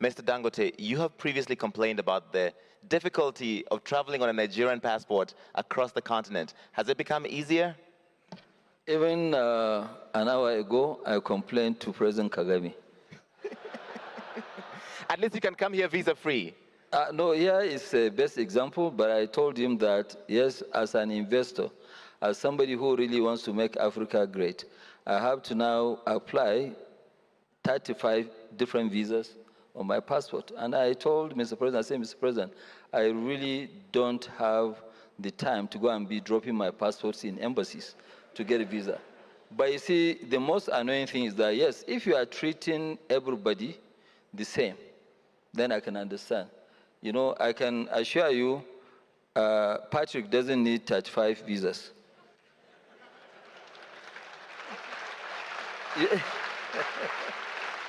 Mr. Dangote, you have previously complained about the difficulty of traveling on a Nigerian passport across the continent. Has it become easier? Even an hour ago, I complained to President Kagame. At least you can come here visa-free. No, here is the best example, but I told him that, yes, as an investor, as somebody who really wants to make Africa great, I have to now apply 35 different visas on my passport. And I told Mr. President, I said, Mr. President, I really don't have the time to go and be dropping my passports in embassies to get a visa. But you see, the most annoying thing is that, yes, if you are treating everybody the same, then I can understand. You know, I can assure you, Patrick doesn't need 35 visas.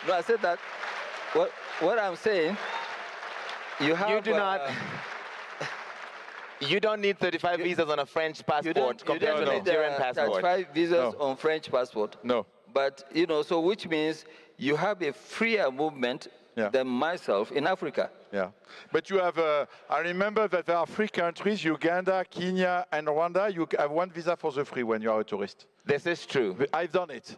No, I said that. What I'm saying, you have... You do not... You don't need 35 visas on a French passport compared to a Nigerian passport. 35 visas on French passport. No. But, you know, so which means you have a freer movement than myself in Africa. Yeah, but you have, I remember that there are 3 countries, Uganda, Kenya, and Rwanda. You have 1 visa for the free when you are a tourist. This is true. I've done it.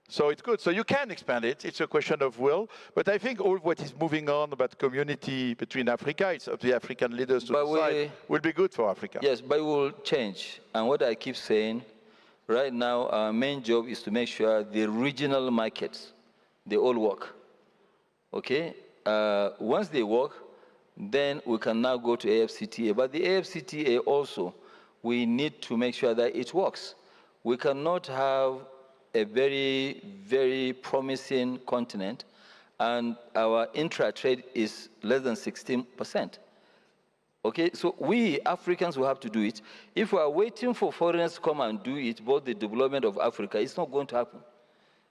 So it's good. So you can expand it. It's a question of will. But I think all what is moving on about community between Africa, it's up to the African leaders to decide, will be good for Africa. Yes, but it will change. And what I keep saying, right now, our main job is to make sure the regional markets, they all work. Okay? Once they work, then we can now go to AFCTA. But the AFCTA also, we need to make sure that it works. We cannot have a very, very promising continent, and our intra-trade is less than 16%. Okay, so we Africans will have to do it. If we are waiting for foreigners to come and do it, both the development of Africa, it's not going to happen.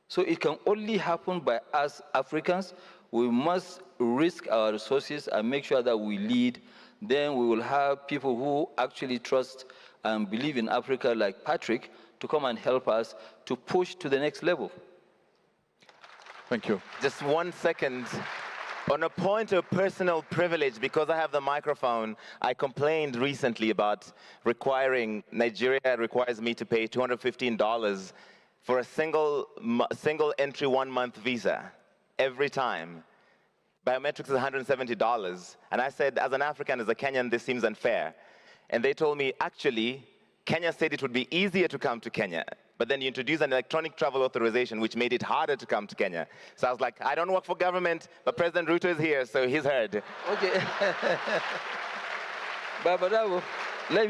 So it can only happen by us Africans. We must risk our resources and make sure that we lead. Then we will have people who actually trust and believe in Africa, like Patrick, to come and help us to push to the next level. Thank you. Just 1 second. On a point of personal privilege, because I have the microphone, I complained recently about Nigeria requires me to pay $215 for a single entry 1-month visa every time. Biometrics is $170. And I said, as an African, as a Kenyan, this seems unfair. And they told me, actually, Kenya said it would be easier to come to Kenya, but then you introduced an electronic travel authorization, which made it harder to come to Kenya. So I was like, I don't work for government, but President Ruto is here, so he's heard. Okay. But